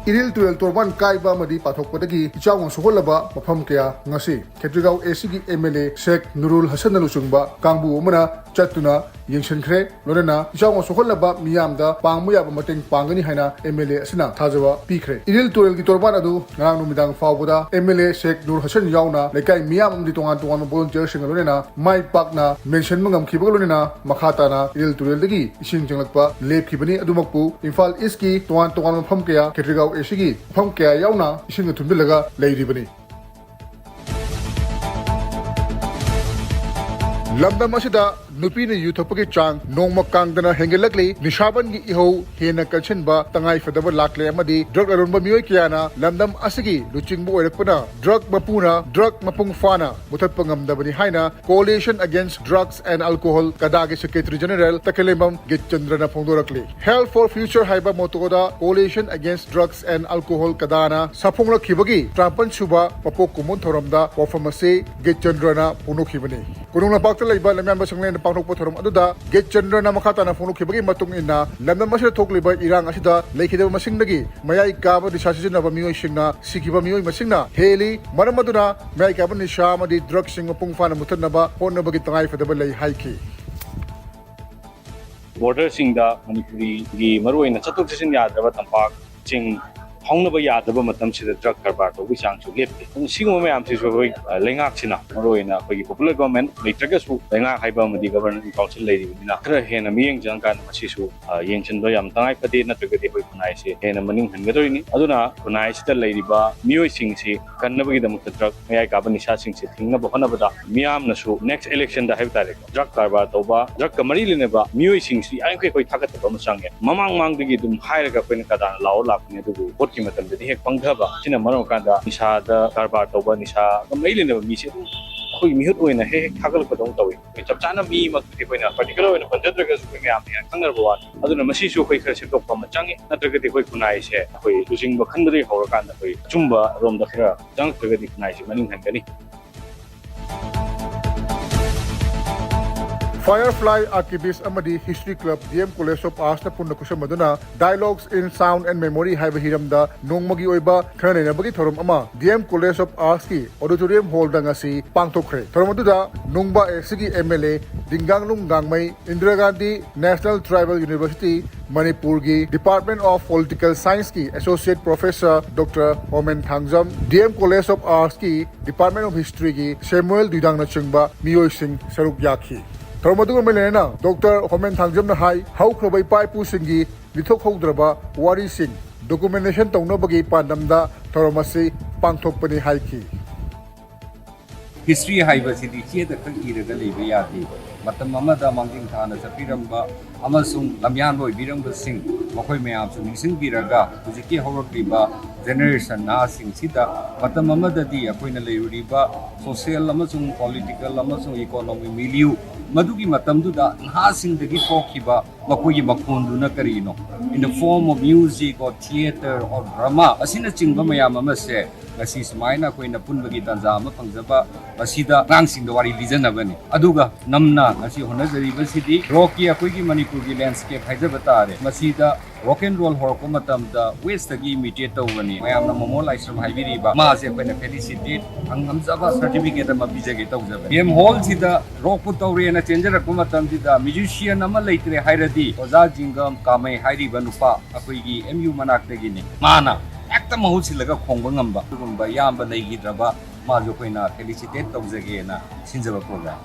iril tuel torban kaiba madi pathokpadagi ichawang soholaba mafam kaya ngasi Khetrigao ACG MLA Sheikh Nurul Hasan Alusungba kangbu umana chatuna yengsenkhre lorena ichawang soholaba miyamda pangmuya mateng pangani haina MLA asina thajawa pikhre iril tuel gi torban adu ngarang numidang fawbuda MLA Sheikh Nur Hasan yauna lekai miyam amdi tongan tongan volunteer sing lorena mai pakna mention mangam khibag lorena makhatana iril tuel dagi ising janglakpa lepkhibani adumakpu Imphal East ki tongan tongan mafam kaya Khetrigao ACG mafam kaya yauna ising thumbilaga leiribani Lamdam asida nupina yuthapagi chang nongma kangdana hengelakli nishaban gi iho hena kalchenba tangai fadaba lakle amadi drug arunba mioi kiyana lamdam asigi luchingbu oirakpana drug mapuna drug mapung fana muthatpa ngamdabani haina Coalition Against Drugs and Alcohol kadagi Secretary General Takelembam Gitchandrana phongdorakli Health for Future haiba motoda Coalition Against Drugs and Alcohol kadana saphongla khibagi trampan suba papok kumun thoramda performance Gitchandrana punokhibani kunungna bakta laiba lamyamba sanglen panokpo thorom aduda Gitchandrana makhatana phongnokhibagi matung inna lamdam masida thokliba irang asida lekhidaba masingdagi mayai kaba disasijinaba mioi singna sikiba mioi masingna heli maramaduna mayai kaba nisha amadi drug sing mapung fana muthanaba honnabagi tangai fadaba lei haiki border singda Manipuri gi maruina chatuk chisin yadaba tampak ching haunaba yadaba matam sida drug karbar to wisang chu lepte singoma mayam si soi lengak china maruina khoi popular government leitragasu lengak haiba madi government council lei bina khra hena miyeng jangkan masisu yengchen do yam tangai pade natragadi hoi kunai se hena maning hangadorini aduna kunai sida leiriba miyoi sing si kannabagi damuk drug mayai kaba nisha sing se thingna bahana bada miyam nasu next election da haibtare drug karbar toba drug kamari leneba miyoi sing si ai khoi thagat ba masange mamang mang digi dum hairaga koina kada lao lakne dugu ki matam de hek pangthaba sina maro kanda nisha da karbar toba nisha kamai leneba mi se khoi mihut oina he thagal ko dong tawi chap chana mi mak ti koina particular oina panjadraga su mi am ya kangar bawan aduna masi su khoi khar se tok pa machangi natraga ti khoi kunai se khoi lusing ba khandri hawra kan khoi chumba rom da khara jang traga ti kunai se maning hangani Firefly Archivist Amadi History Club DM College of Arts na punna kusam maduna Dialogues in Sound and Memory haiba hiramda nongmagi oiba khana nabagi thorom ama DM College of Arts ki auditorium hall da ngasi pangthokre thorom aduda nongba SKTV MLA Dinganglung Gangmai Indira Gandhi National Tribal University Manipur ki Department of Political Science ki Associate Professor Dr. Omen Thangjam DM College of Arts ki Department of History ki Samuel Dudang na chungba Miyoi Singh Saruk Yakhi Thormadung Melena, Dr. Homen Thangjam na hai, how Krabai Pai Pusingi, Lithok Hodraba, Wari Singh, documentation Tongnobagi Pandamda, Thoromasi, Pangtok Pani Haiki. History haiba sidi che da khang iraga leiba yadi matam amada manging thana sapiramba amasung lamyan boi biramba sing makhoi mayam su nising biraga hujiki hawrakliba generation na sing sida matam amada di akoina leuriba social amasung political amasung economy milieu madugi matamdu da na sing dagi thokhiba makhoi makhondu na karino in the form of music or theater or drama asina chingba mayam amase ngasi sumaina koina punbagi tanza ama pangjaba masida rangsing da wari lijanabani aduga namna ngasi honajari basidi rocky akoigi manipur gi landscape haijaba tare masida rock and roll horko matamda west gi imitate tawani mayamna momol aisram haibiriba maase koina felicitate angamjaba certificate ama bijage tawjaba em hall sida rock pu tawre na changer ko matamdida musician ama leitre hairadi oza jingam kamai hairiba nupa akoigi mu manaktagi ni mana ekta mahut silaga khongba ngamba gumba yamba nei gidraba ma jo koina felicitate tawjage na sinjaba program